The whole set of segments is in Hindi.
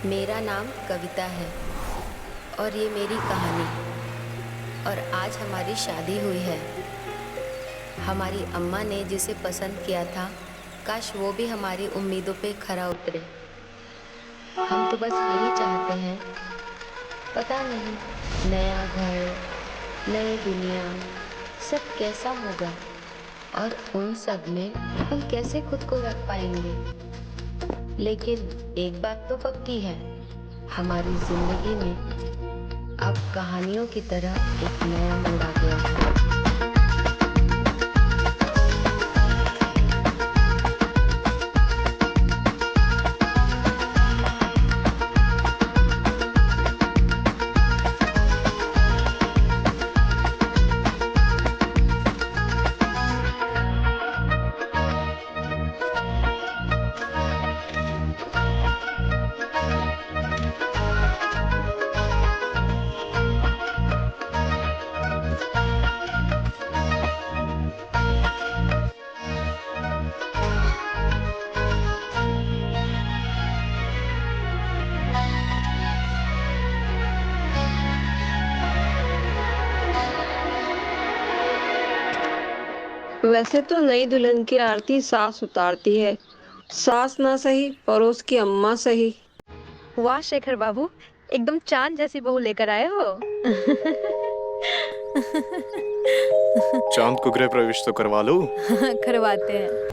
मेरा नाम कविता है और ये मेरी कहानी। और आज हमारी शादी हुई है। हमारी अम्मा ने जिसे पसंद किया था, काश वो भी हमारी उम्मीदों पे खरा उतरे। हम तो बस यही चाहते हैं, पता नहीं नया घर, नई दुनिया, सब कैसा होगा और उन सब में हम कैसे खुद को रख पाएंगे। लेकिन एक बात तो पक्की है, हमारी जिंदगी में अब कहानियों की तरह एक नया मोड़ आ गया है। वैसे तो नई दुल्हन की आरती सास उतारती है। सास ना सही, पड़ोस की अम्मा सही। वाह शेखर बाबू, एकदम चांद जैसी बहू लेकर आए हो। चांद को गृह प्रवेश तो करवा लो। करवाते हैं।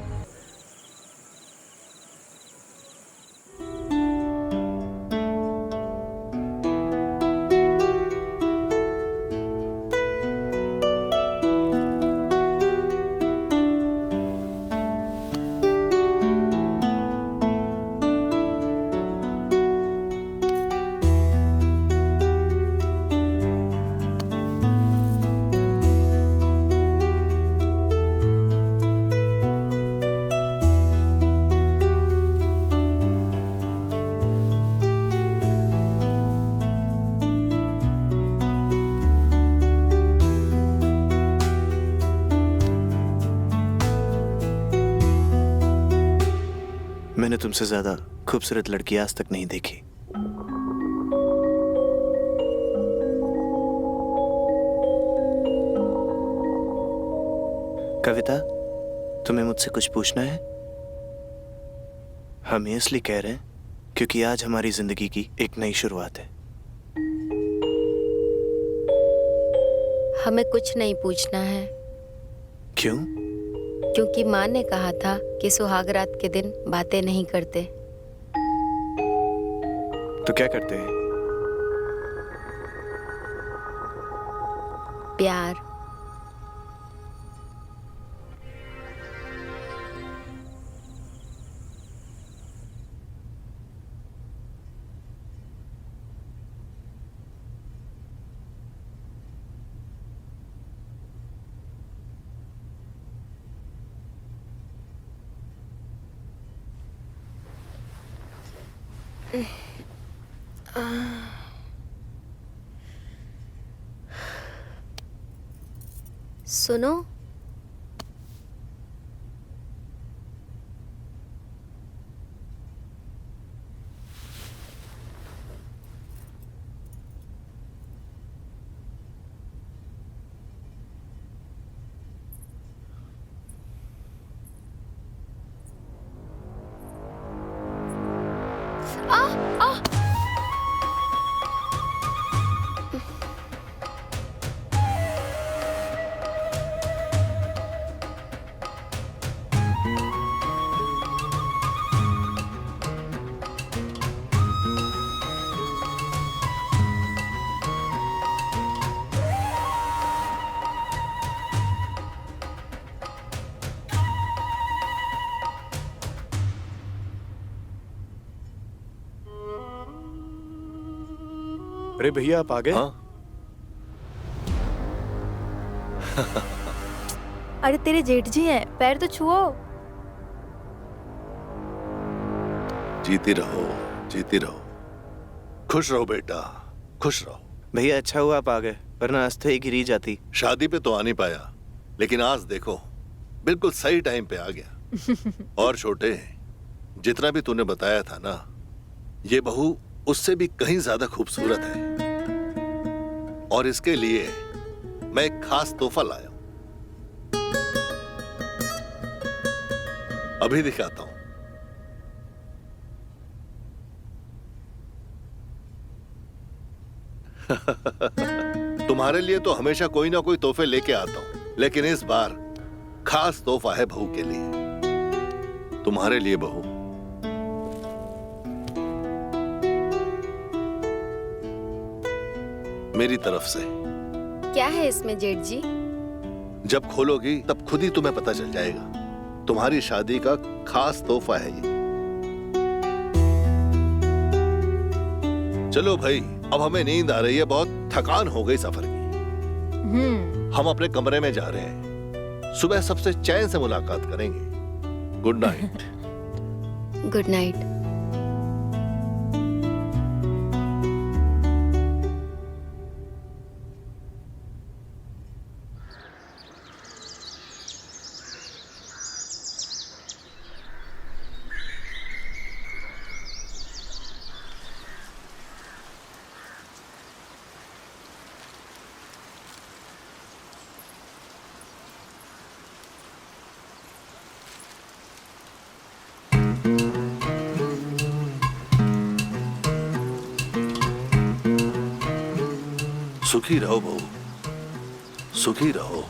मैंने तुमसे ज्यादा खूबसूरत लड़की आज तक नहीं देखी। कविता, तुम्हें मुझसे कुछ पूछना है? हम ये इसलिए कह रहे हैं क्योंकि आज हमारी जिंदगी की एक नई शुरुआत है। हमें कुछ नहीं पूछना है। क्यों? क्योंकि माँ ने कहा था कि सुहाग रात के दिन बातें नहीं करते। तो क्या करते हैं? प्यार। सुनो, अरे भैया, आप आ गए? हाँ? अरे तेरे जेठ जी हैं, पैर तो छुओ। जीती रहो, जीती रहो। खुश रहो बेटा, खुश रहो। भैया अच्छा हुआ आप आ गए, वरना आज तो एक ही री जाती। शादी पे तो आ नहीं पाया, लेकिन आज देखो बिल्कुल सही टाइम पे आ गया। और छोटे, जितना भी तूने बताया था ना, ये बहू उससे भी कहीं ज्यादा खूबसूरत है, और इसके लिए मैं एक खास तोहफा लाया हूं। अभी दिखाता हूं। तुम्हारे लिए तो हमेशा कोई ना कोई तोहफे लेके आता हूं, लेकिन इस बार खास तोहफा है बहू के लिए। तुम्हारे लिए बहू। मेरी तरफ से। क्या है इसमें जेठ जी? जब खोलोगी तब खुद ही तुम्हें पता चल जाएगा। तुम्हारी शादी का खास तोहफा है ये। चलो भाई, अब हमें नींद आ रही है, बहुत थकान हो गई सफर की। हम अपने कमरे में जा रहे हैं। सुबह सबसे चैन से मुलाकात करेंगे। Good night. Good night. सुखी रहो बहू, सुखी रहो।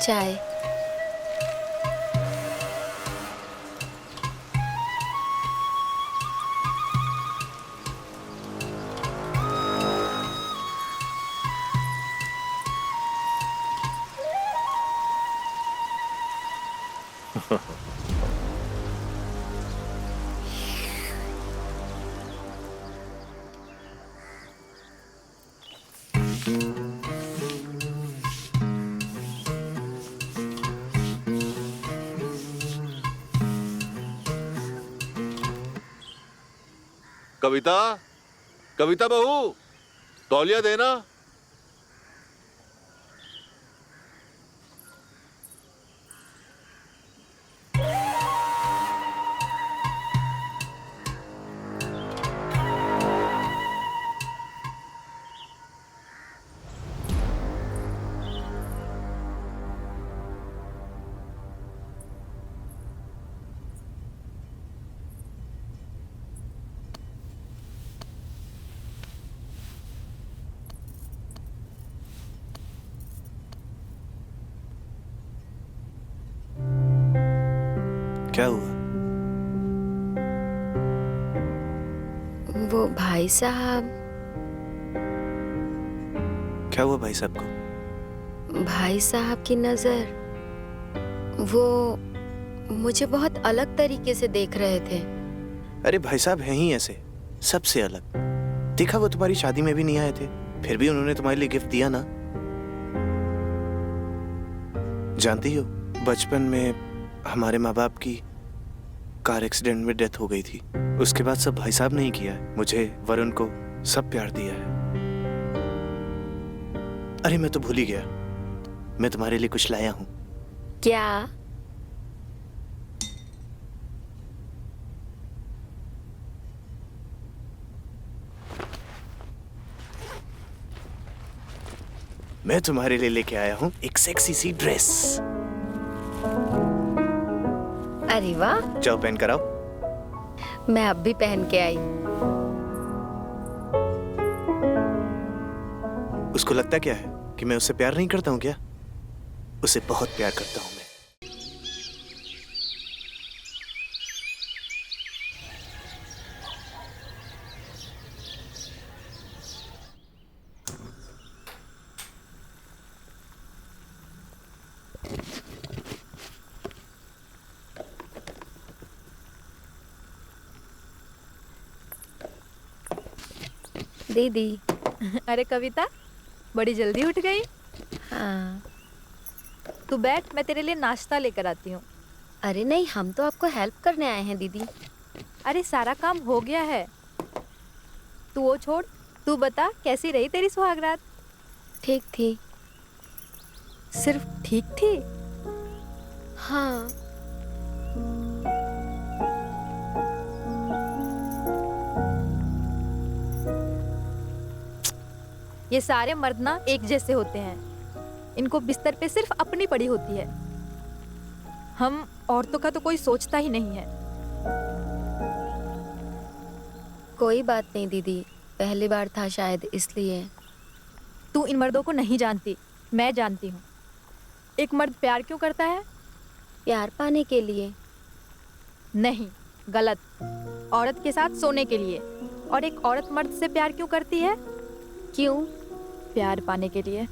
चाय। कविता, कविता बहू, तौलिया देना। क्या हुआ? वो भाई साहब। क्या हुआ भाई साहब को? भाई साहब की नजर, वो मुझे बहुत अलग तरीके से देख रहे थे। अरे भाई साहब हैं ही ऐसे, सबसे अलग। देखा, वो तुम्हारी शादी में भी नहीं आए थे, फिर भी उन्होंने तुम्हारे लिए गिफ्ट दिया ना। जानती हो, बचपन में हमारे माँ बाप की कार एक्सीडेंट में डेथ हो गई थी। उसके बाद सब भाई साहब ने ही किया है। मुझे, वरुण को सब प्यार दिया है। अरे मैं तो भूल ही गया, मैं तुम्हारे लिए कुछ लाया हूं। क्या? मैं तुम्हारे लिए लेके आया हूं एक सेक्सी सी ड्रेस। अरे वाह, जाओ पहन कर आओ। मैं अब भी पहन के आई। उसको लगता क्या है कि मैं उससे प्यार नहीं करता हूं क्या? उसे बहुत प्यार करता हूं मैं। दीदी। अरे कविता, बड़ी जल्दी उठ गई। हाँ। तू बैठ, मैं तेरे लिए नाश्ता लेकर आती हूँ। अरे नहीं, हम तो आपको हेल्प करने आए हैं दीदी। अरे सारा काम हो गया है, तू वो छोड़, तू बता कैसी रही तेरी सुहागरात? ठीक थी। सिर्फ ठीक थी? हाँ। ये सारे मर्द ना एक जैसे होते हैं। इनको बिस्तर पे सिर्फ अपनी पड़ी होती है। हम औरतों का तो कोई सोचता ही नहीं है। कोई बात नहीं दीदी, पहली बार था शायद इसलिए। तू इन मर्दों को नहीं जानती, मैं जानती हूँ। एक मर्द प्यार क्यों करता है? प्यार पाने के लिए। नहीं, गलत। औरत के साथ सोने के लिए। और एक औरत मर्द से प्यार क्यों करती है? क्यों? प्यार पाने के लिए।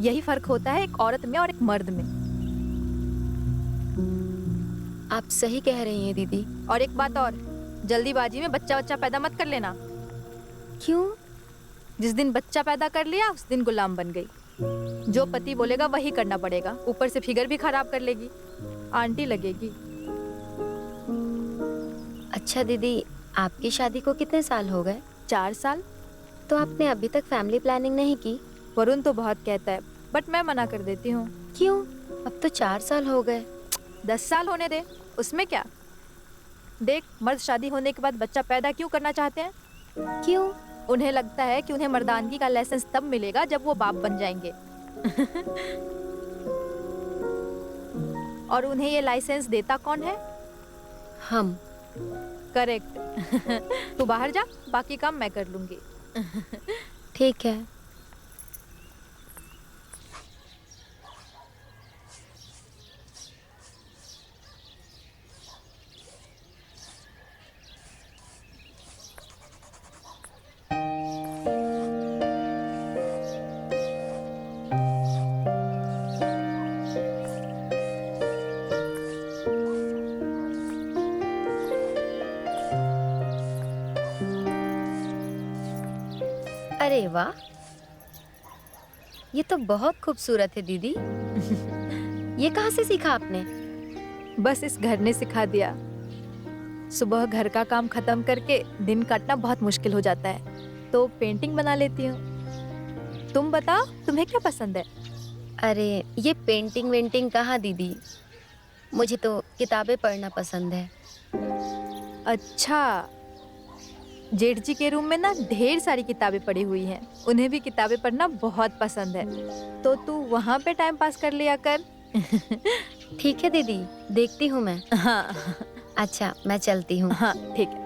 यही फर्क होता है एक औरत में और एक मर्द में। आप सही कह रही हैं दीदी। और एक बात और, जल्दीबाजी में बच्चा पैदा मत कर लेना। क्यों? जिस दिन बच्चा पैदा कर लिया उस दिन गुलाम बन गई। जो पति बोलेगा वही करना पड़ेगा। ऊपर से फिगर भी खराब कर लेगी, आंटी लगेगी। अच्छा दीदी, आपकी शादी को कितने साल हो गए? 4 साल। तो आपने अभी तक फैमिली प्लानिंग नहीं की? वरुण तो बहुत कहता है, बट मैं मना कर देती हूँ। क्यों? अब तो 4 साल हो गए। 10 साल होने दे, उसमें क्या। देख, मर्द शादी होने के बाद बच्चा पैदा क्यों करना चाहते हैं? क्यों? उन्हें लगता है कि उन्हें मर्दानगी का लाइसेंस तब मिलेगा जब वो बाप बन जाएंगे। और उन्हें ये लाइसेंस देता कौन है? हम। करेक्ट। तू बाहर जा, बाकी काम मैं कर लूंगी। ठीक है। अरे वाह, ये तो बहुत खूबसूरत है दीदी। ये कहाँ से सीखा आपने? बस इस घर ने सिखा दिया। सुबह घर का काम खत्म करके दिन काटना बहुत मुश्किल हो जाता है, तो पेंटिंग बना लेती हूँ। तुम बताओ, तुम्हें क्या पसंद है? अरे ये पेंटिंग वेंटिंग कहाँ दीदी, मुझे तो किताबें पढ़ना पसंद है। अच्छा, जेठ जी के रूम में ना ढेर सारी किताबें पड़ी हुई हैं। उन्हें भी किताबें पढ़ना बहुत पसंद है, तो तू वहाँ पे टाइम पास कर लिया कर। ठीक है दीदी, देखती हूँ मैं। हाँ अच्छा, मैं चलती हूँ। हाँ ठीक है।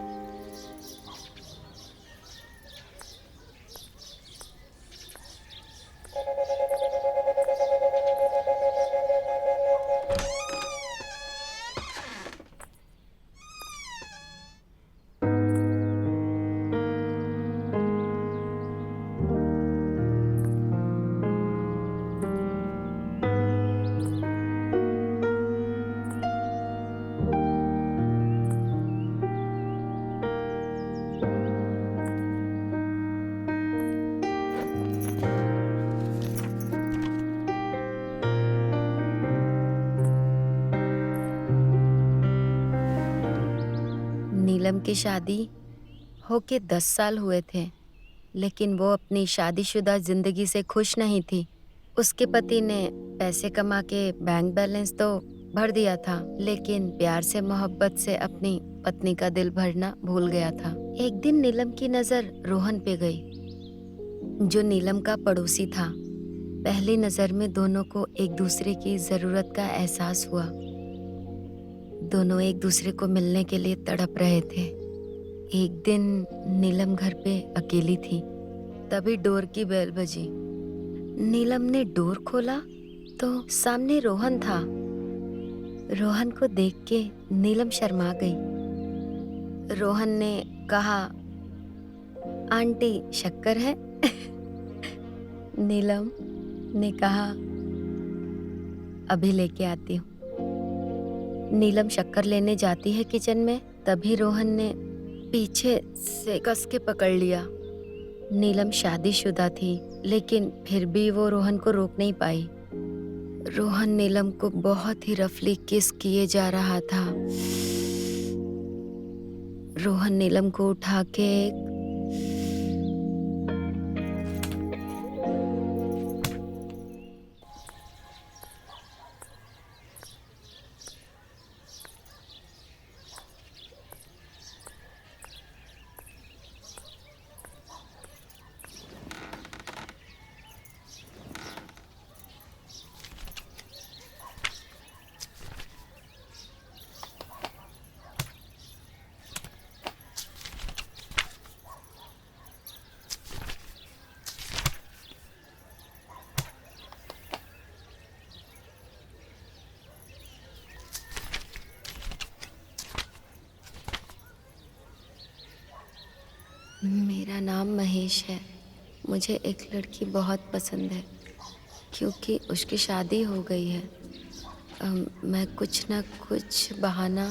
नीलम की शादी होके 10 साल हुए थे, लेकिन वो अपनी शादीशुदा जिंदगी से खुश नहीं थी। उसके पति ने पैसे कमा के बैंक बैलेंस तो भर दिया था, लेकिन प्यार से मोहब्बत से अपनी पत्नी का दिल भरना भूल गया था। एक दिन नीलम की नजर रोहन पे गई, जो नीलम का पड़ोसी था। पहली नजर में दोनों को एक दूसरे की जरूरत का एहसास हुआ। दोनों एक दूसरे को मिलने के लिए तड़प रहे थे। एक दिन नीलम घर पे अकेली थी, तभी डोर की बेल बजी। नीलम ने डोर खोला तो सामने रोहन था। रोहन को देख के नीलम शर्मा गई। रोहन ने कहा, आंटी शक्कर है? नीलम ने कहा, अभी लेके आती हूँ। नीलम शक्कर लेने जाती है किचन में, तभी रोहन ने पीछे से कस के पकड़ लिया। नीलम शादीशुदा थी, लेकिन फिर भी वो रोहन को रोक नहीं पाई। रोहन नीलम को बहुत ही रफली किस किए जा रहा था। रोहन नीलम को उठा के मेरा नाम महेश है। मुझे एक लड़की बहुत पसंद है क्योंकि उसकी शादी हो गई है। मैं कुछ ना कुछ बहाना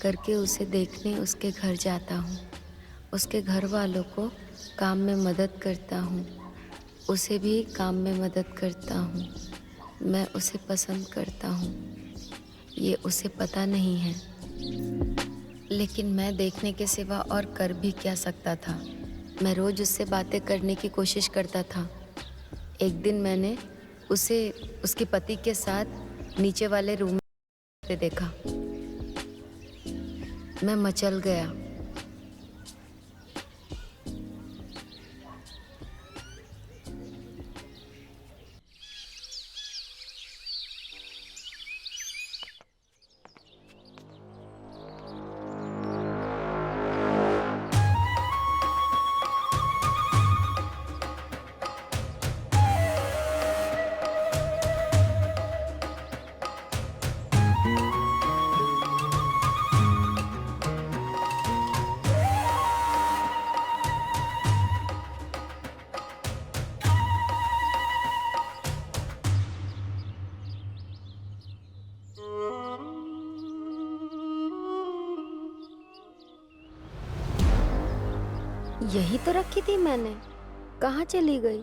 करके उसे देखने उसके घर जाता हूँ। उसके घर वालों को काम में मदद करता हूँ, उसे भी काम में मदद करता हूँ। मैं उसे पसंद करता हूँ, ये उसे पता नहीं है, लेकिन मैं देखने के सिवा और कर भी क्या सकता था। मैं रोज उससे बातें करने की कोशिश करता था। एक दिन मैंने उसे उसके पति के साथ नीचे वाले रूम में देखा। मैं मचल गया। यही तो रखी थी मैंने, कहाँ चली गई?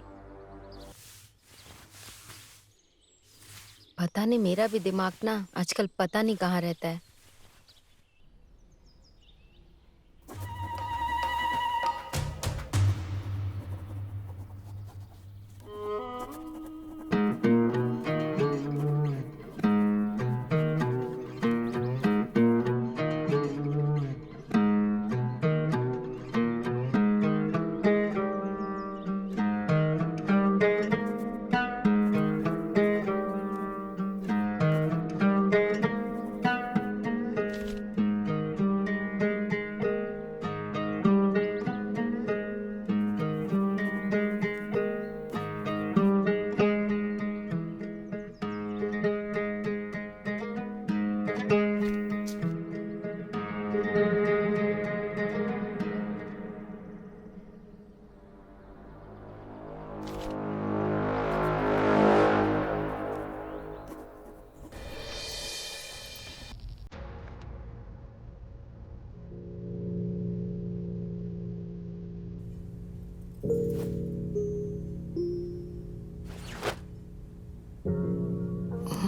पता नहीं, मेरा भी दिमाग ना आजकल पता नहीं कहाँ रहता है।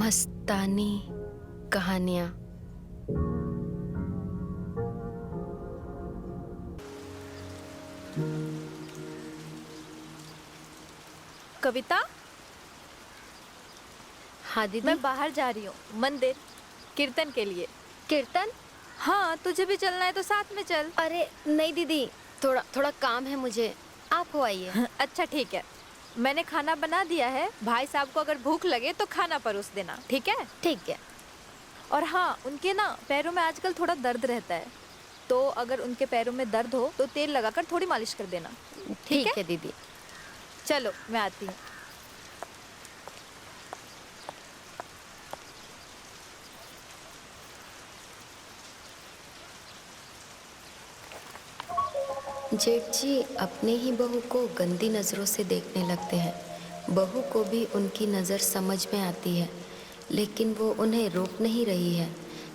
मस्तानी कहानियाँ। कविता, हाँ दीदी। मैं बाहर जा रही हूँ मंदिर कीर्तन के लिए। कीर्तन? हाँ, तुझे भी चलना है तो साथ में चल। अरे नहीं दीदी, थोड़ा काम है मुझे, आप हो आइए। अच्छा ठीक है, मैंने खाना बना दिया है। भाई साहब को अगर भूख लगे तो खाना परोस देना, ठीक है? ठीक है। और हाँ, उनके ना पैरों में आजकल थोड़ा दर्द रहता है, तो अगर उनके पैरों में दर्द हो तो तेल लगाकर थोड़ी मालिश कर देना, ठीक है दीदी। चलो मैं आती हूँ। जेठ जी अपने ही बहू को गंदी नज़रों से देखने लगते हैं। बहू को भी उनकी नज़र समझ में आती है, लेकिन वो उन्हें रोक नहीं रही है।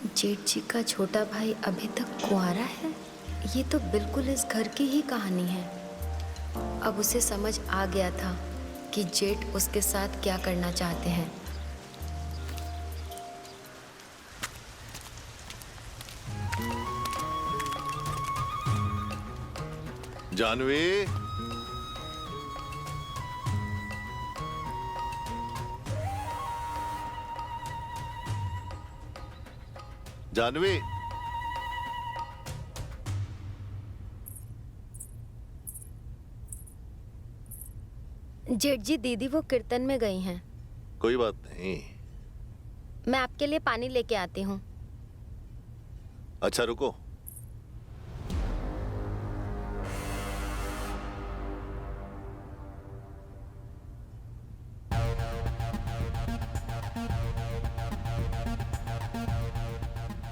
जेठ जी का छोटा भाई अभी तक कुंवारा है। ये तो बिल्कुल इस घर की ही कहानी है। अब उसे समझ आ गया था कि जेठ उसके साथ क्या करना चाहते हैं। जानवी, जानवी, जेठ जी दीदी वो कीर्तन में गई हैं। कोई बात नहीं। मैं आपके लिए पानी लेके आती हूँ। अच्छा रुको।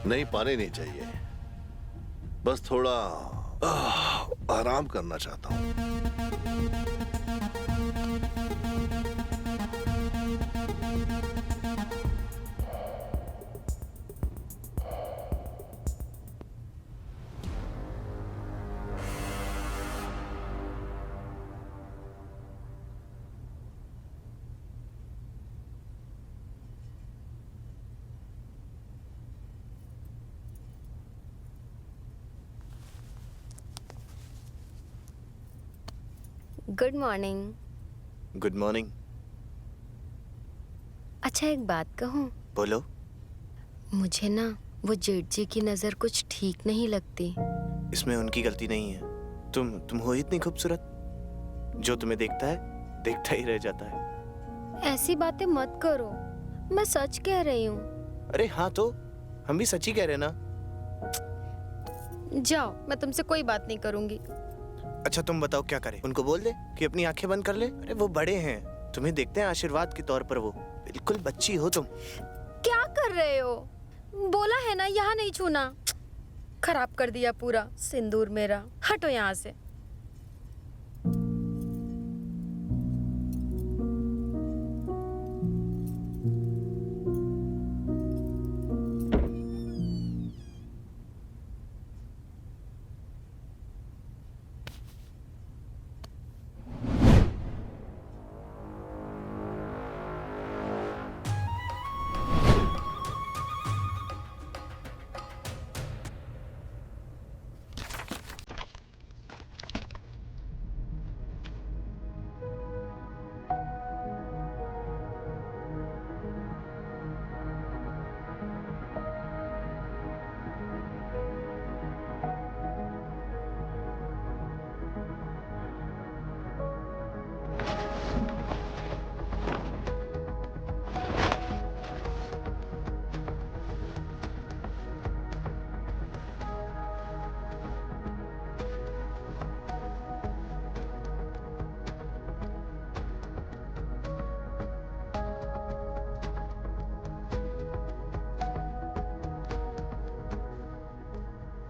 नहीं, पानी नहीं चाहिए, बस थोड़ा आराम करना चाहता हूँ। Good morning. Good morning. अच्छा, एक बात कहूँ? बोलो। मुझे ना वो जेठ जी की नज़र कुछ ठीक नहीं लगती। इसमें उनकी गलती नहीं है। तुम हो इतनी खूबसूरत, जो तुम्हें देखता है देखता ही रह जाता है। ऐसी बातें मत करो, मैं सच कह रही हूँ। अरे हाँ, तो हम भी सच ही कह रहे हैं ना। जाओ, मैं तुमसे कोई बात नहीं करूँगी। अच्छा तुम बताओ क्या करें? उनको बोल दे कि अपनी आंखें बंद कर ले। अरे वो बड़े हैं, तुम्हें देखते हैं आशीर्वाद के तौर पर। वो बिल्कुल बच्ची हो तुम। क्या कर रहे हो? बोला है ना यहाँ नहीं छूना। खराब कर दिया पूरा सिंदूर मेरा। हटो यहाँ से।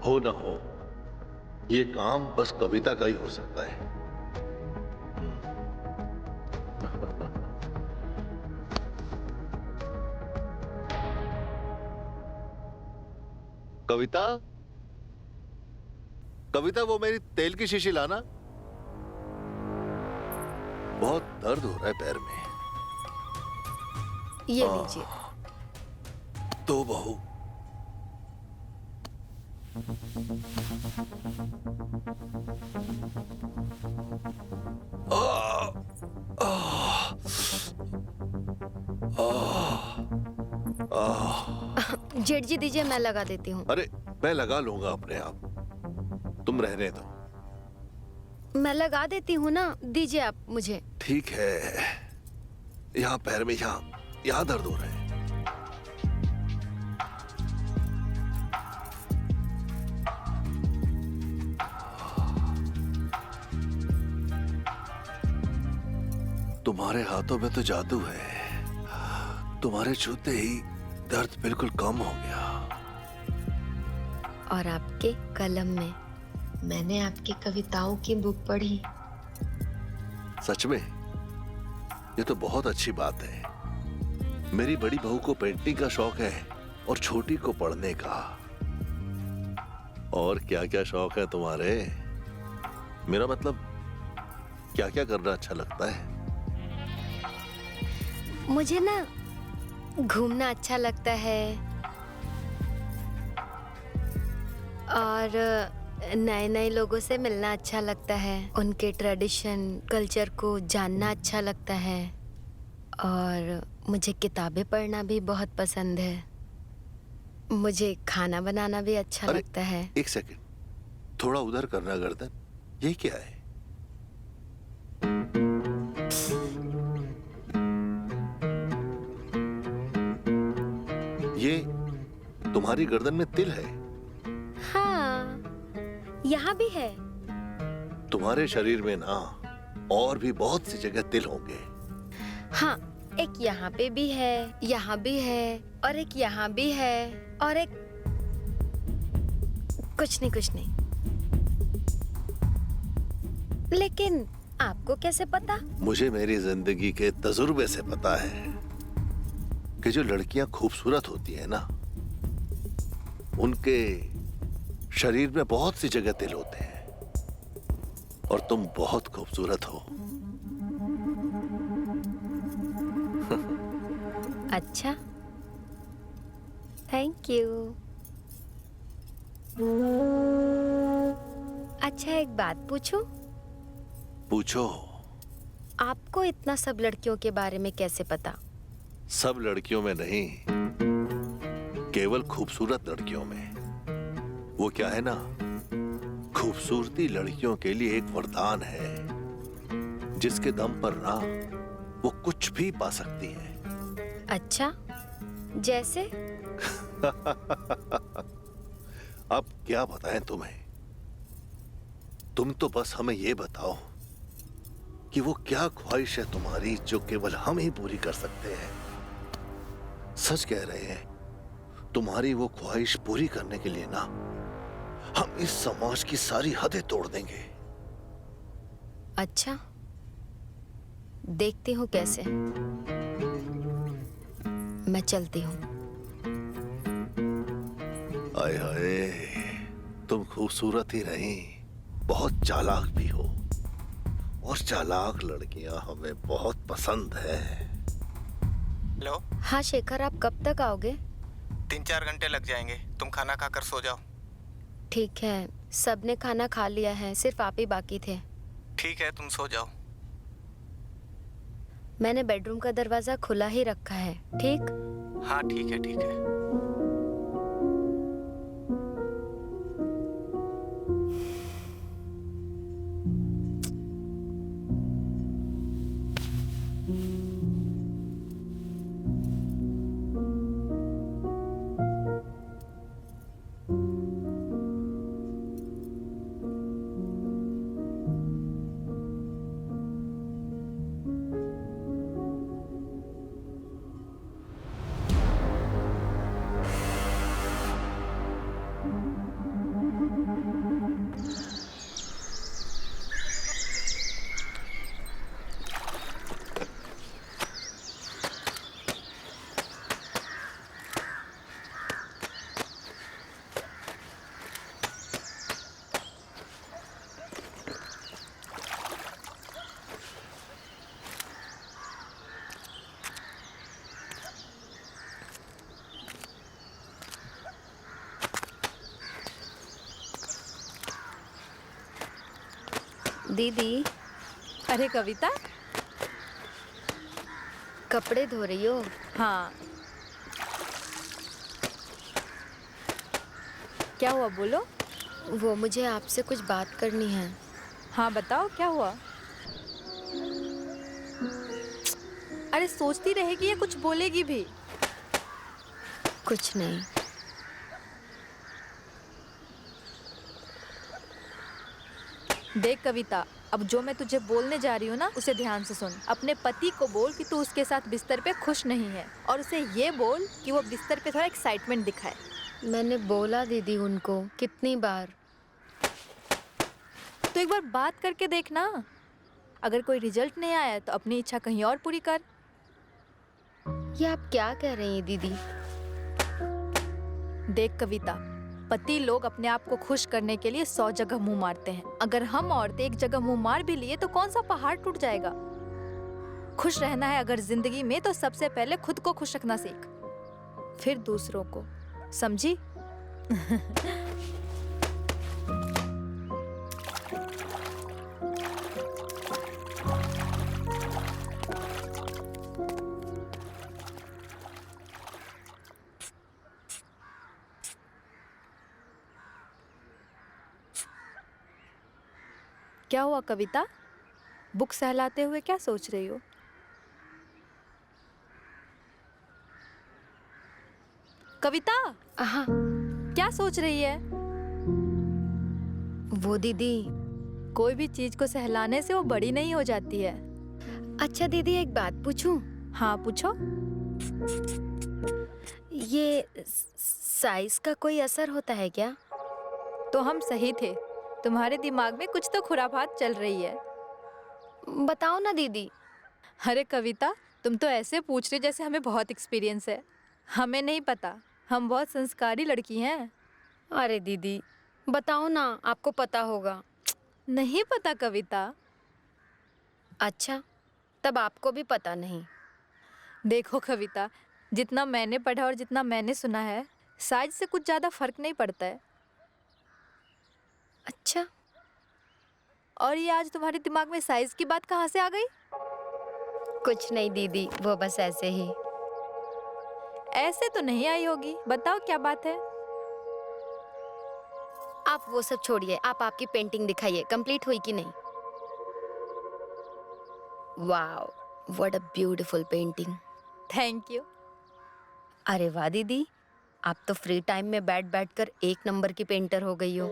हो ना हो, ये काम बस कविता का ही हो सकता है। कविता, कविता, वो मेरी तेल की शीशी लाना। बहुत दर्द हो रहा है पैर में। ये लीजिए। तो बहू, जेठ जी दीजिए, मैं लगा देती हूँ। अरे मैं लगा लूंगा अपने आप, तुम रहने दो। मैं लगा देती हूँ ना, दीजिए आप मुझे। ठीक है, यहाँ पैर में यहाँ दर्द हो रहा है। तुम्हारे हाथों में तो जादू है। तुम्हारे छूते ही दर्द बिल्कुल कम हो गया। और आपके कलम में मैंने आपकी कविताओं की बुक पढ़ी। सच में? ये तो बहुत अच्छी बात है। मेरी बड़ी बहू को पेंटिंग का शौक है और छोटी को पढ़ने का। और क्या क्या शौक है तुम्हारे? मेरा मतलब क्या क्या करना अच्छा लगता है? मुझे ना घूमना अच्छा लगता है और नए नए लोगों से मिलना अच्छा लगता है। उनके ट्रेडिशन, कल्चर को जानना अच्छा लगता है। और मुझे किताबें पढ़ना भी बहुत पसंद है। मुझे खाना बनाना भी अच्छा लगता है। एक सेकंड, थोड़ा उधर करना गर्दन। ये क्या है? ये तुम्हारी गर्दन में तिल है? हाँ, यहाँ भी है। तुम्हारे शरीर में ना और भी बहुत सी जगह तिल होंगे। हाँ, एक यहाँ पे भी है, यहाँ भी है, और एक यहाँ भी है, और एक कुछ नहीं। लेकिन आपको कैसे पता? मुझे मेरी जिंदगी के तजुर्बे से पता है कि जो लड़कियां खूबसूरत होती हैं ना, उनके शरीर में बहुत सी जगह तिल होते हैं, और तुम बहुत खूबसूरत हो। अच्छा, थैंक यू। अच्छा, एक बात पूछूं? पूछो। आपको इतना सब लड़कियों के बारे में कैसे पता? सब लड़कियों में नहीं, केवल खूबसूरत लड़कियों में। वो क्या है ना, खूबसूरती लड़कियों के लिए एक वरदान है, जिसके दम पर ना वो कुछ भी पा सकती हैं। अच्छा, जैसे? अब क्या बताएं तुम्हें? तुम तो बस हमें ये बताओ कि वो क्या ख्वाहिश है तुम्हारी जो केवल हम ही पूरी कर सकते हैं। सच कह रहे हैं, तुम्हारी वो ख्वाहिश पूरी करने के लिए ना हम इस समाज की सारी हदें तोड़ देंगे। अच्छा, देखती हूँ कैसे। मैं चलती हूँ। आए हाय, तुम खूबसूरत ही नहीं, बहुत चालाक भी हो, और चालाक लड़कियां हमें बहुत पसंद है। हेलो। हाँ शेखर, आप कब तक आओगे? 3-4 घंटे लग जाएंगे, तुम खाना खाकर सो जाओ। ठीक है, सबने खाना खा लिया है, सिर्फ आप ही बाकी थे। ठीक है, तुम सो जाओ। मैंने बेडरूम का दरवाजा खुला ही रखा है, ठीक? हाँ ठीक है, ठीक है। दीदी, अरे कविता। कपड़े धो रही हो? हाँ, क्या हुआ, बोलो। वो मुझे आपसे कुछ बात करनी है। हाँ बताओ, क्या हुआ। अरे सोचती रहेगी या कुछ बोलेगी भी? कुछ नहीं। देख कविता, अब जो मैं तुझे बोलने जा रही हूँ ना, उसे ध्यान से सुन। अपने पति को बोल कि तू उसके साथ बिस्तर पे खुश नहीं है, और उसे ये बोल कि वो बिस्तर पे थोड़ा एक्साइटमेंट दिखाए। मैंने बोला दीदी उनको कितनी बार। तो एक बार बात करके देखना। अगर कोई रिजल्ट नहीं आया तो अपनी इच्छा कहीं और पूरी कर। ये आप क्या कह रही हैं दीदी? देख कविता, पति लोग अपने आप को खुश करने के लिए 100 जगह मुंह मारते हैं। अगर हम औरतें एक जगह मुंह मार भी लिए तो कौन सा पहाड़ टूट जाएगा। खुश रहना है अगर जिंदगी में, तो सबसे पहले खुद को खुश रखना सीख, फिर दूसरों को। समझी? क्या हुआ कविता? बुक सहलाते हुए क्या सोच रही हो? कविता, हाँ। क्या सोच रही है? वो दीदी। कोई भी चीज को सहलाने से वो बड़ी नहीं हो जाती है। अच्छा दीदी, एक बात पूछूं? हाँ पूछो। ये साइज का कोई असर होता है क्या? तो हम सही थे, तुम्हारे दिमाग में कुछ तो खुराफात चल रही है। बताओ ना दीदी। अरे कविता, तुम तो ऐसे पूछ रहे जैसे हमें बहुत एक्सपीरियंस है। हमें नहीं पता, हम बहुत संस्कारी लड़की हैं। अरे दीदी बताओ ना, आपको पता होगा। नहीं पता कविता। अच्छा, तब आपको भी पता नहीं। देखो कविता, जितना मैंने पढ़ा और जितना मैंने सुना है, साइज से कुछ ज़्यादा फर्क नहीं पड़ता है। अच्छा, और ये आज तुम्हारे दिमाग में साइज की बात कहाँ से आ गई? कुछ नहीं दीदी, वो बस ऐसे ही। ऐसे तो नहीं आई होगी, बताओ क्या बात है। आप वो सब छोड़िए, आप आपकी पेंटिंग दिखाइए, कंप्लीट हुई कि नहीं। Wow, what a beautiful painting. Thank you. अरे वाह दीदी, आप तो फ्री टाइम में बैठ बैठ कर एक नंबर की पेंटर हो गई हो।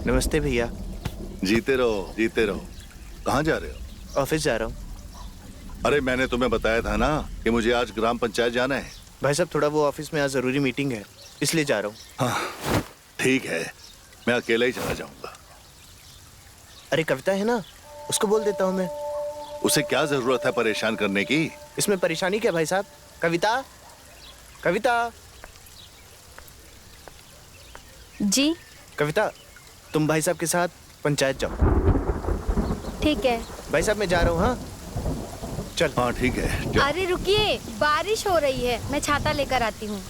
नमस्ते भैया। जीते रहो जीते रहो। कहाँ जा रहे हो? ऑफिस जा रहा हूँ। अरे मैंने तुम्हें बताया था ना कि मुझे आज ग्राम पंचायत जाना है। भाई साहब, थोड़ा वो ऑफिस में आज ज़रूरी मीटिंग है, इसलिए जा रहा हूँ। हाँ ठीक है, मैं अकेला ही चला जाऊंगा। अरे कविता है ना, उसको बोल देता हूँ मैं। उसे क्या जरूरत है परेशान करने की? इसमें परेशानी क्या भाई साहब? कविता, कविता। जी कविता, तुम भाई साहब के साथ पंचायत जाओ। ठीक है। भाई साहब मैं जा रहा हूँ। हाँ चल। हाँ ठीक है जाओ। अरे रुकिए, बारिश हो रही है, मैं छाता लेकर आती हूँ।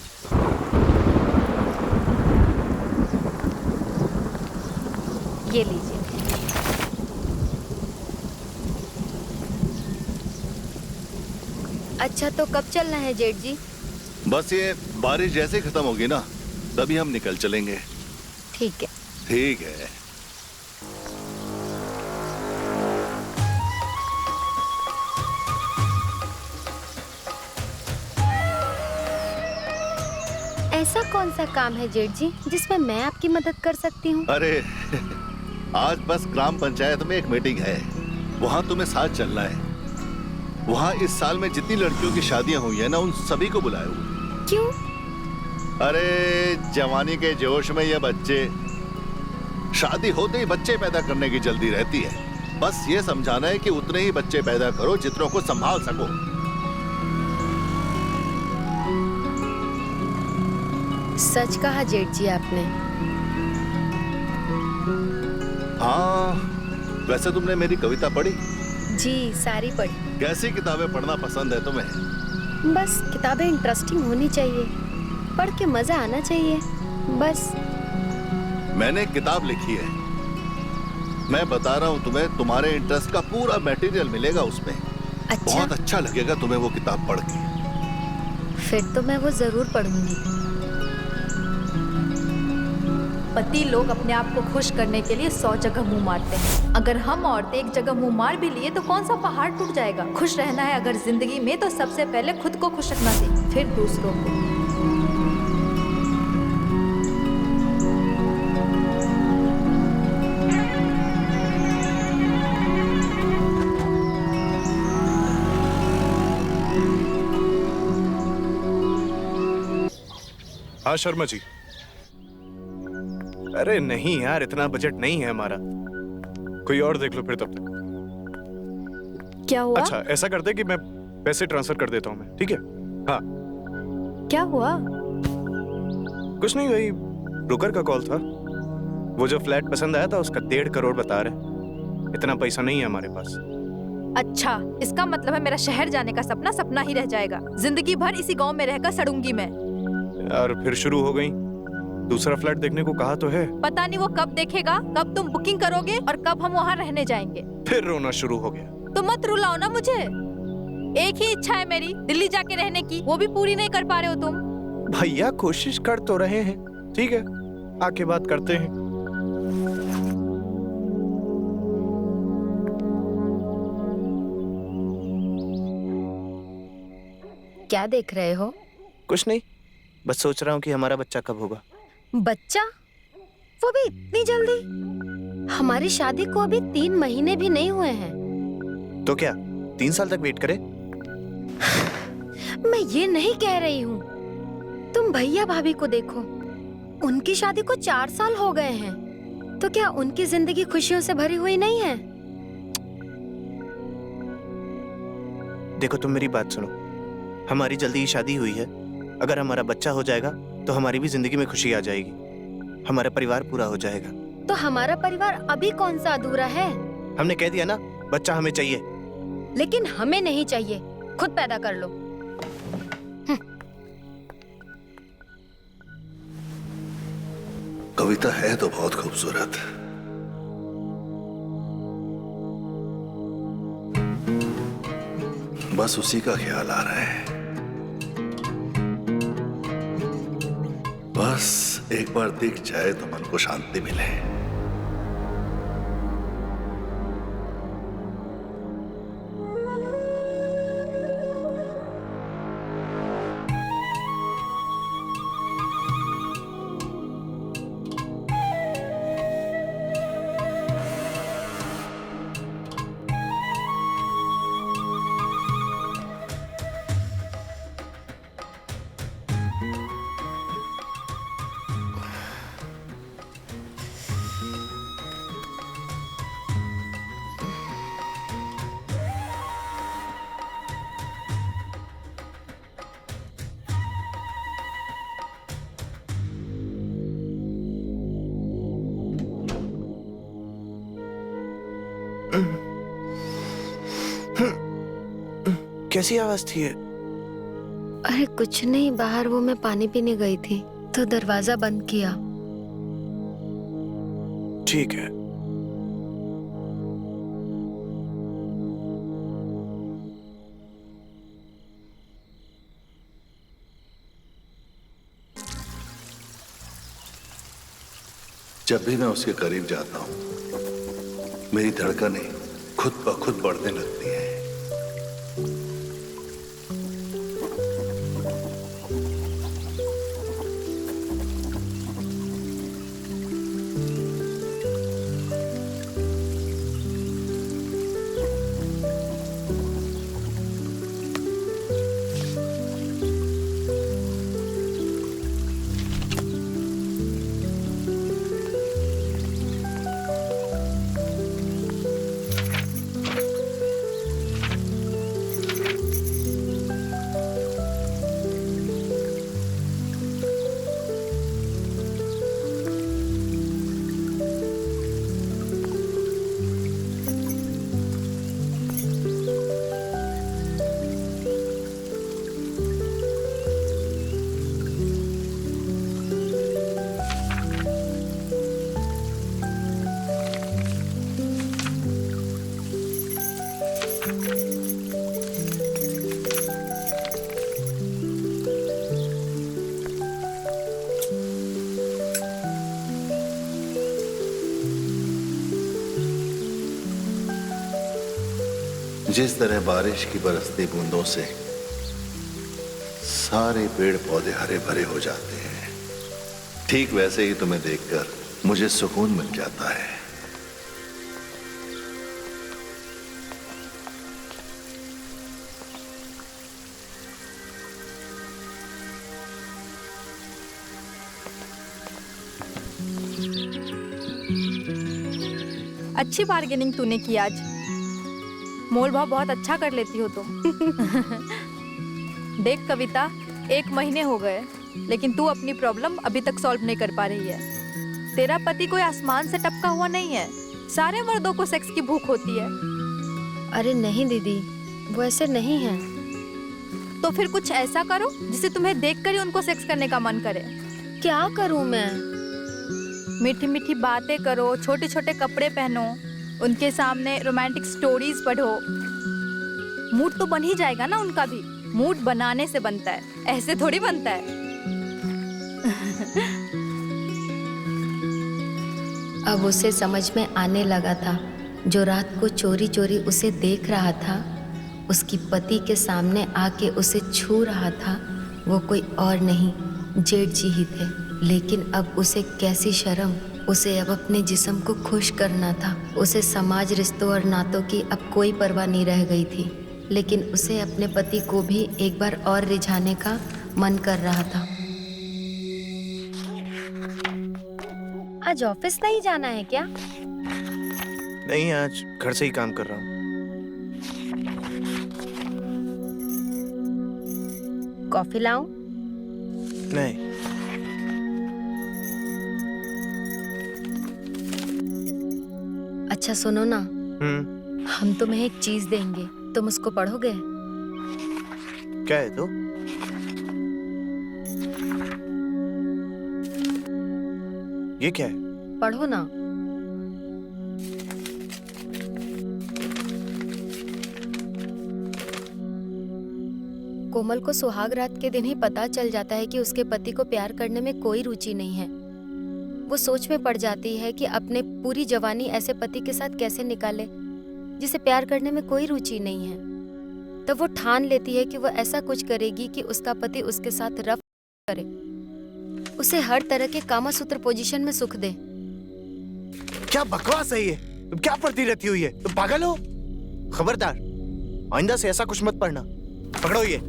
ये लीजिए। अच्छा, तो कब चलना है जेठ जी? बस ये बारिश जैसे ही खत्म होगी ना, तभी हम निकल चलेंगे। ठीक है। ठीक है। ऐसा कौन सा काम है जेठ जी जिसमें मैं आपकी मदद कर सकती हूँ? अरे आज बस ग्राम पंचायत में एक मीटिंग है, वहाँ तुम्हें साथ चलना है। वहाँ इस साल में जितनी लड़कियों की शादियाँ हुई है ना, उन सभी को बुलाए हुए। क्यों? अरे जवानी के जोश में ये बच्चे, शादी होते ही बच्चे पैदा करने की जल्दी रहती है। बस ये समझाना है कि उतने ही बच्चे पैदा करो जितनों को संभाल सको। सच कहा जेठ जी आपने। हाँ, वैसे तुमने मेरी कविता पढ़ी? जी, सारी पढ़ी। कैसी किताबें पढ़ना पसंद है तुम्हें? बस किताबें इंटरेस्टिंग होनी चाहिए, पढ़ के मजा आना चाहिए, बस। मैंने किताब लिखी है, मैं बता रहा हूँ तुम्हें, तुम्हारे इंटरेस्ट का पूरा मटेरियल मिलेगा उसमें। अच्छा, बहुत अच्छा लगेगा तुम्हें वो किताब पढ़ के। फिर तो मैं वो जरूर पढ़ूंगी। पति लोग अपने आप को खुश करने के लिए 100 जगह मुंह मारते हैं। अगर हम औरतें एक जगह मुंह मार भी लिए तो कौन सा पहाड़ टूट जाएगा। खुश रहना है अगर जिंदगी में, तो सबसे पहले खुद को खुश रखना चाहिए, फिर दूसरों को। हाँ शर्मा जी। अरे नहीं यार, इतना बजट नहीं है हमारा, कोई और देख लो फिर तब तक। क्या हुआ? अच्छा ऐसा करते कि मैं पैसे ट्रांसफर कर देता हूँ मैं, ठीक है? हाँ। क्या हुआ? कुछ नहीं, वही ब्रोकर का कॉल था। वो जो फ्लैट पसंद आया था उसका 1.5 करोड़ बता रहे। इतना पैसा नहीं है हमारे पास। अच्छा, इसका मतलब है मेरा शहर जाने का सपना सपना ही रह जाएगा। जिंदगी भर इसी गांव में रहकर सड़ूंगी मैं। यार फिर शुरू हो गई। दूसरा फ्लैट देखने को कहा तो है। पता नहीं वो कब देखेगा, कब तुम बुकिंग करोगे और कब हम वहाँ रहने जाएंगे। फिर रोना शुरू हो गया। तो मत रुलाओ ना मुझे। एक ही इच्छा है मेरी, दिल्ली जाके रहने की, वो भी पूरी नहीं कर पा रहे हो तुम। भैया कोशिश कर तो रहे हैं, ठीक है आके बात करते हैं। क्या देख रहे हो? कुछ नहीं, बस सोच रहा हूँ कि हमारा बच्चा कब होगा। बच्चा? वो भी इतनी जल्दी? हमारी शादी को अभी 3 महीने भी नहीं हुए हैं। तो क्या 3 साल तक वेट करें? मैं ये नहीं कह रही हूँ। तुम भैया भाभी को देखो, उनकी शादी को 4 साल हो गए हैं, तो क्या उनकी जिंदगी खुशियों से भरी हुई नहीं है? देखो तुम मेरी बात सुनो, हमारी जल्दी ही शादी हुई है। अगर हमारा बच्चा हो जाएगा तो हमारी भी जिंदगी में खुशी आ जाएगी, हमारा परिवार पूरा हो जाएगा। तो हमारा परिवार अभी कौन सा अधूरा है? हमने कह दिया ना, बच्चा हमें चाहिए। लेकिन हमें नहीं चाहिए, खुद पैदा कर लो। कविता है तो बहुत खूबसूरत, बस उसी का ख्याल आ रहा है। बस एक बार दिख जाए तो मन को शांति मिले। कैसी आवाज थी ये? अरे कुछ नहीं, बाहर वो मैं पानी पीने गई थी तो दरवाजा बंद किया। ठीक है। जब भी मैं उसके करीब जाता हूं, मेरी धड़कनें खुद ब खुद बढ़ने लगती हैं। जिस तरह बारिश की बरसती बूंदों से सारे पेड़ पौधे हरे भरे हो जाते हैं, ठीक वैसे ही तुम्हें देखकर मुझे सुकून मिल जाता है। अच्छी बार्गेनिंग तूने की आज। मोल भाव बहुत अच्छा कर लेती हो तुम। देख कविता, 1 महीने हो गए लेकिन तू अपनी प्रॉब्लम अभी तक सॉल्व नहीं कर पा रही है। तेरा पति कोई आसमान से टपका हुआ नहीं है, सारे मर्दों को सेक्स की भूख होती है। अरे नहीं दीदी, वो ऐसे नहीं है। तो फिर कुछ ऐसा करो जिसे तुम्हें देखकर ही उनको सेक्स करने का मन करे। क्या करूं मैं? मीठी मीठी बातें करो, छोटे छोटे कपड़े पहनो, उनके सामने रोमांटिक स्टोरीज पढ़ो। मूड तो बन ही जाएगा ना उनका भी। मूड बनाने से बनता है, ऐसे थोड़ी बनता है। अब उसे समझ में आने लगा था, जो रात को चोरी चोरी उसे देख रहा था, उसकी पति के सामने आके उसे छू रहा था, वो कोई और नहीं, जेठ जी ही थे। लेकिन अब उसे कैसी शर्म, उसे अब अपने जिस्म को खुश करना था। उसे समाज, रिश्तों और नातों की अब कोई परवाह नहीं रह गई थी। लेकिन उसे अपने पति को भी एक बार और रिझाने का मन कर रहा था। आज ऑफिस नहीं जाना है क्या? नहीं, आज घर से ही काम कर रहा हूँ। कॉफी लाऊं? नहीं। अच्छा सुनो ना, हम तुम्हें एक चीज देंगे, तुम उसको पढ़ोगे? क्या है तो? ये क्या है? पढ़ो ना। कोमल को सुहाग रात के दिन ही पता चल जाता है कि उसके पति को प्यार करने में कोई रुचि नहीं है। वो सोच में पड़ जाती है कि अपने पूरी जवानी ऐसे पति के साथ कैसे निकाले जिसे प्यार करने में कोई रुचि नहीं है। तब वो ठान लेती है कि वो ऐसा कुछ करेगी कि उसका पति उसके साथ रफ करे, उसे हर तरह के कामासूत्र पोजीशन में सुख दे। क्या बकवास है ये? तुम क्या पढ़ती रहती हो? ये तुम पागल हो? खबरदार, आइंदा से ऐसा कुछ मत पढ़ना। पकड़ो ये।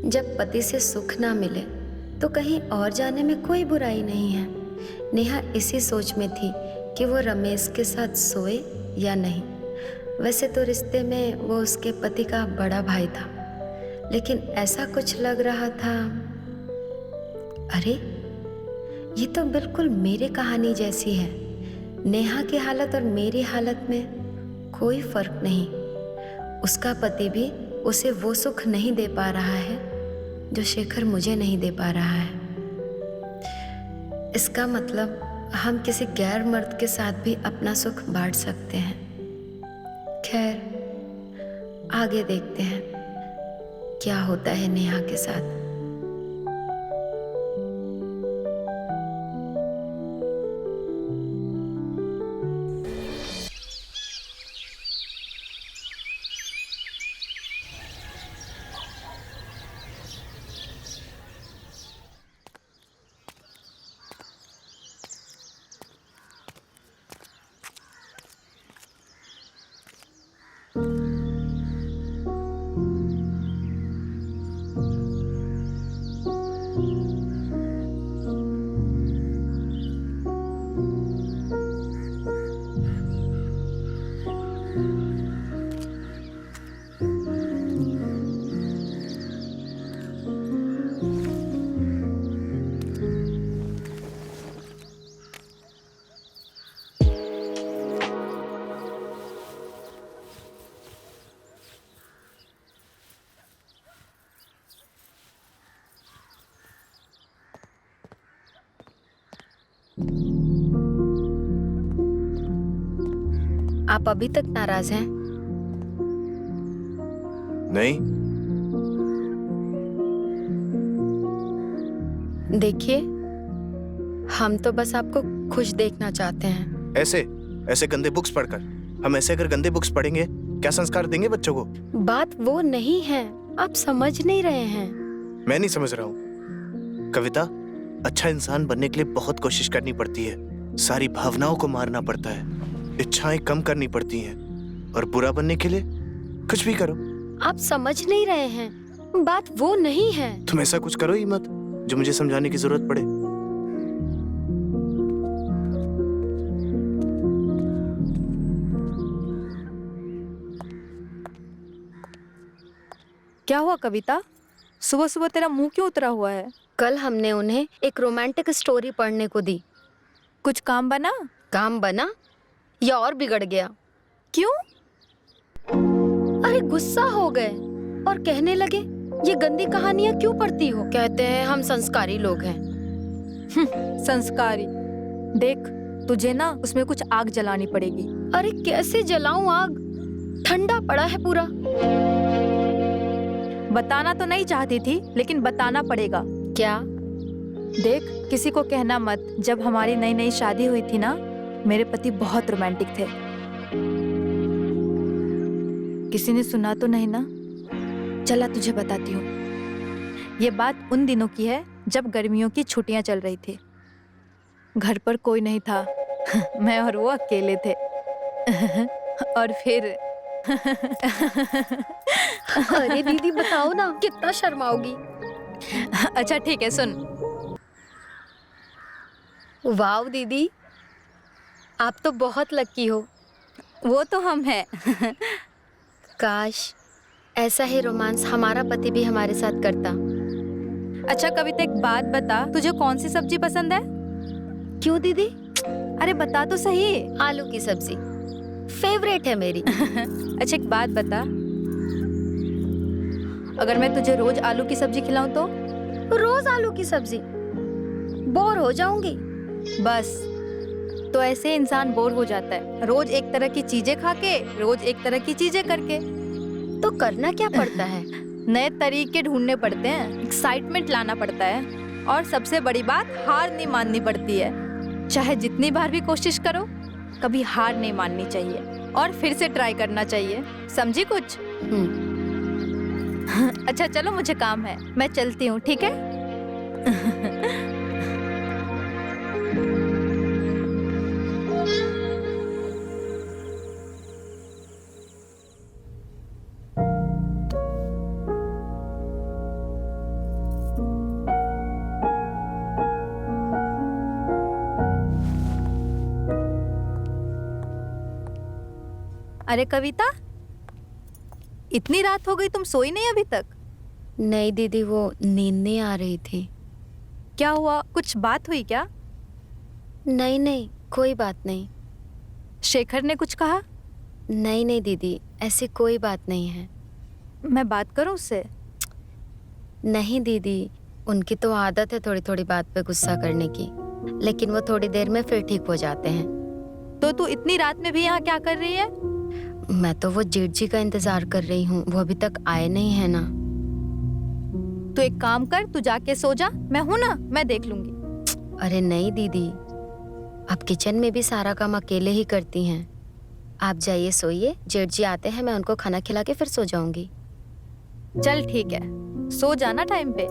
जब पति से सुख ना मिले तो कहीं और जाने में कोई बुराई नहीं है। नेहा इसी सोच में थी कि वो रमेश के साथ सोए या नहीं। वैसे तो रिश्ते में वो उसके पति का बड़ा भाई था, लेकिन ऐसा कुछ लग रहा था, अरे ये तो बिल्कुल मेरी कहानी जैसी है। नेहा की हालत और मेरी हालत में कोई फर्क नहीं। उसका पति भी उसे वो सुख नहीं दे पा रहा है जो शेखर मुझे नहीं दे पा रहा है। इसका मतलब हम किसी गैर मर्द के साथ भी अपना सुख बांट सकते हैं। खैर आगे देखते हैं क्या होता है नेहा के साथ। आप अभी तक नाराज हैं? नहीं। देखिए, हम तो बस आपको खुश देखना चाहते हैं। ऐसे गंदे बुक्स पढ़कर? हम ऐसे अगर गंदे बुक्स पढ़ेंगे क्या संस्कार देंगे बच्चों को? बात वो नहीं है, आप समझ नहीं रहे हैं। मैं नहीं समझ रहा हूँ। कविता, अच्छा इंसान बनने के लिए बहुत कोशिश करनी पड़ती है। सारी भावनाओं को मारना पड़ता है, इच्छाएं कम करनी पड़ती हैं, और बुरा बनने के लिए कुछ भी करो। आप समझ नहीं रहे हैं, बात वो नहीं है। तुम ऐसा कुछ करो ही मत जो मुझे समझाने की जरूरत पड़े। क्या हुआ कविता? सुबह सुबह तेरा मुंह क्यों उतरा हुआ है? कल हमने उन्हें एक रोमांटिक स्टोरी पढ़ने को दी। कुछ काम बना? काम बना या और बिगड़ गया? क्यों? अरे गुस्सा हो गए और कहने लगे ये गंदी कहानियां क्यों पढ़ती हो। कहते हैं हम संस्कारी लोग हैं। संस्कारी? देख, तुझे ना उसमें कुछ आग जलानी पड़ेगी। अरे कैसे जलाऊं आग? ठंडा पड़ा है पूरा। बताना तो नहीं चाहती थी, लेकिन बताना पड़ेगा। क्या? देख, किसी को कहना मत। जब हमारी नई नई शादी हुई थी ना, मेरे पति बहुत रोमांटिक थे। किसी ने सुना तो नहीं ना? चला तुझे बताती हूँ। ये बात उन दिनों की है जब गर्मियों की छुट्टियां चल रही थी। घर पर कोई नहीं था। मैं और वो अकेले थे। और फिर अरे दीदी बताओ ना, कितना शर्माओगी। अच्छा ठीक है, सुन। वाव दीदी, आप तो बहुत लकी हो। वो तो हम हैं। काश ऐसा ही रोमांस हमारा पति भी हमारे साथ करता। अच्छा कविता, एक बात बता, तुझे कौन सी सब्जी पसंद है? क्यों दीदी? अरे बता तो सही। आलू की सब्जी फेवरेट है मेरी। अच्छा एक बात बता, अगर मैं तुझे रोज आलू की सब्जी खिलाऊं तो? रोज आलू की सब्जी? बोर हो जाऊंगी। बस, तो ऐसे इंसान बोर हो जाता है, रोज एक तरह की चीजें खा के, रोज एक तरह की चीजें करके। तो करना क्या पड़ता है? नए तरीके ढूंढने पड़ते हैं, एक्साइटमेंट लाना पड़ता है, और सबसे बड़ी बात, हार नहीं माननी पड़ती है। चाहे जितनी बार भी कोशिश करो, कभी हार नहीं माननी चाहिए और फिर से ट्राई करना चाहिए। समझी कुछ? अच्छा चलो, मुझे काम है, मैं चलती हूँ, ठीक है? अरे कविता, इतनी रात हो गई, तुम सोई नहीं अभी तक? नहीं दीदी, वो नींद नहीं आ रही थी। क्या हुआ, कुछ बात हुई क्या? नहीं नहीं, कोई बात नहीं। शेखर ने कुछ कहा? नहीं नहीं दीदी, ऐसी कोई बात नहीं है। मैं बात करूं उससे? नहीं दीदी, उनकी तो आदत है थोड़ी थोड़ी बात पे गुस्सा करने की, लेकिन वो थोड़ी देर में फिर ठीक हो जाते हैं। तो तू इतनी रात में भी यहाँ क्या कर रही है? मैं तो वो जेठ जी का इंतजार कर रही हूँ, वो अभी तक आए नहीं है ना। तू एक काम कर, तू जाके सो जा, मैं हूं ना, मैं देख लूंगी। अरे नहीं दीदी, आप किचन में भी सारा काम अकेले ही करती हैं। आप जाइए सोइए, जेठ जी आते हैं, मैं उनको खाना खिला के फिर सो जाऊंगी। चल ठीक है, सो जाना टाइम पे।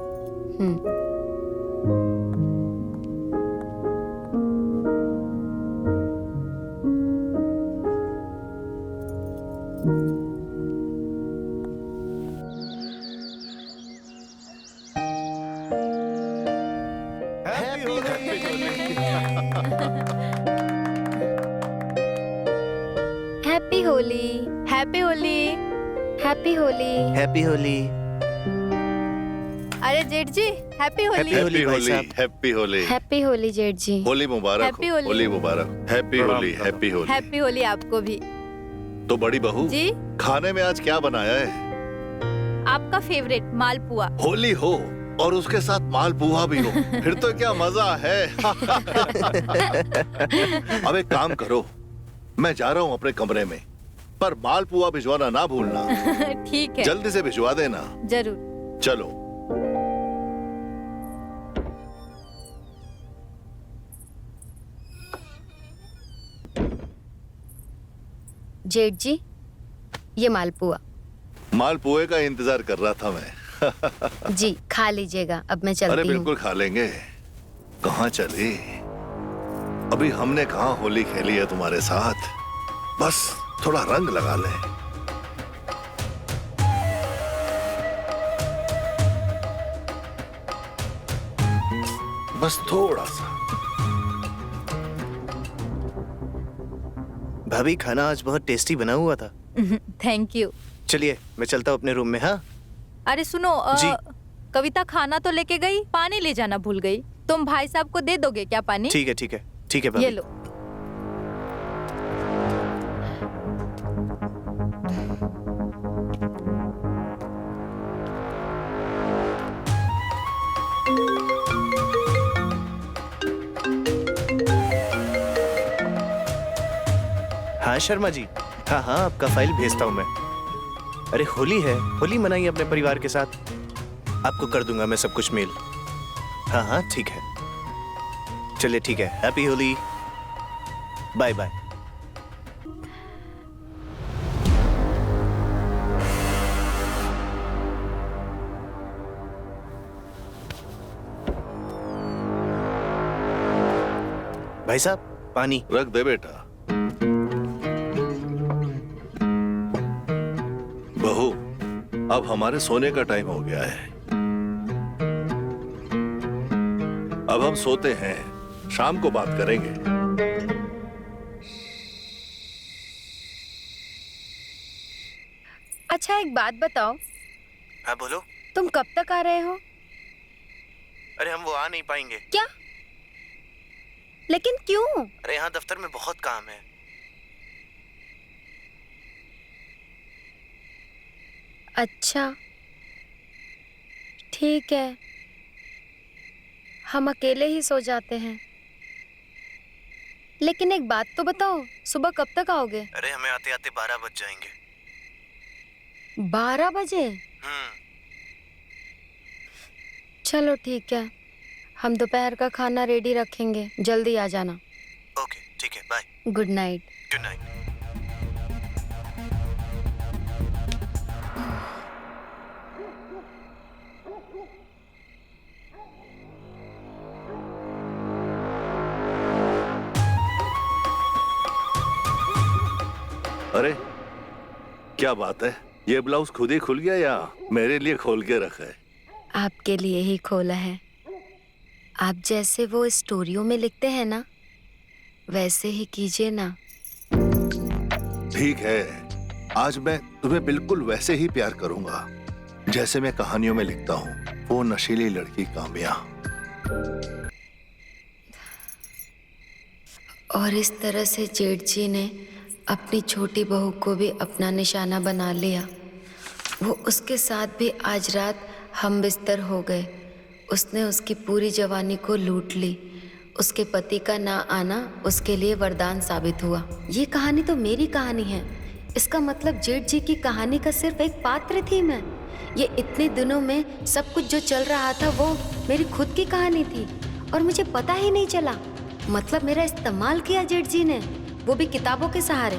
Happy Holi. Happy Holi. Happy Holi. Happy Holi. अरे जेठ जी, हैप्पी होली। हैप्पी होली भाई साहब। हैप्पी होली। हैप्पी होली जेठ जी। होली मुबारक हैप्पी हो, होली। होली मुबारक। Happy Holi, happy Holi. Happy Holi आपको भी। तो बड़ी बहू जी, खाने में आज क्या बनाया है? आपका फेवरेट मालपुआ। होली हो और उसके साथ मालपुआ भी हो, फिर तो क्या मजा है। अब एक काम करो, मैं जा रहा हूँ अपने कमरे में, पर मालपुआ भिजवाना ना भूलना। ठीक है, जल्दी से भिजवा देना। जरूर। चलो। जेठ जी, ये मालपुआ। मालपुए का इंतजार कर रहा था मैं। जी खा लीजिएगा, अब मैं अरे चलती हूँ। बिल्कुल खा लेंगे। कहाँ चली? अभी हमने कहाँ होली खेली है तुम्हारे साथ, बस थोड़ा रंग लगा ले। बस थोड़ा सा। भाभी, खाना आज बहुत टेस्टी बना हुआ था। Thank you. चलिए मैं चलता हूँ अपने रूम में। हाँ अरे सुनो, जी। कविता खाना तो लेके गई, पानी ले जाना भूल गई। तुम भाई साहब को दे दोगे क्या पानी? ठीक है, ठीक है, ठीक है ये भाभी। लो। हाँ शर्मा जी, हाँ हाँ, आपका फाइल भेजता हूँ मैं। अरे होली है, होली मनाइए अपने परिवार के साथ। आपको कर दूंगा मैं सब कुछ मेल। हाँ हाँ ठीक है, चलिए ठीक है, हैप्पी होली, बाय बाय। भाई साहब पानी रख दे बेटा। बहू, अब हमारे सोने का टाइम हो गया है। अब हम सोते हैं, शाम को बात करेंगे। अच्छा एक बात बताओ, हाँ बोलो। तुम कब तक आ रहे हो? अरे हम वो आ नहीं पाएंगे। क्या? लेकिन क्यों? अरे यहाँ दफ्तर में बहुत काम है। अच्छा ठीक है, हम अकेले ही सो जाते हैं। लेकिन एक बात तो बताओ, सुबह कब तक आओगे? अरे हमें आते आते 12 बज जाएंगे। 12 बजे? चलो ठीक है, हम दोपहर का खाना रेडी रखेंगे, जल्दी आ जाना। ओके ठीक है, bye. Good night. Good night. अरे क्या बात है, ये ब्लाउज खुद ही खुल गया या मेरे लिए खोल के रखा है? आपके लिए ही खोला है। आप जैसे वो स्टोरियों में लिखते हैं ना, वैसे ही कीजिए ना। ठीक है, आज मैं तुम्हें बिल्कुल वैसे ही प्यार करूंगा जैसे मैं कहानियों में लिखता हूँ, वो नशीली लड़की काम्या। और इस तरह से जेठ जी ने अपनी छोटी बहू को भी अपना निशाना बना लिया। वो उसके साथ भी आज रात हम बिस्तर हो गए। उसने उसकी पूरी जवानी को लूट ली। उसके पति का ना आना उसके लिए वरदान साबित हुआ। ये कहानी तो मेरी कहानी है। इसका मतलब जेठ जी की कहानी का सिर्फ एक पात्र थी मैं। ये इतने दिनों में सब कुछ जो चल रहा था वो मेरी खुद की कहानी थी और मुझे पता ही नहीं चला। मतलब मेरा इस्तेमाल किया जेठ जी ने, वो भी किताबों के सहारे।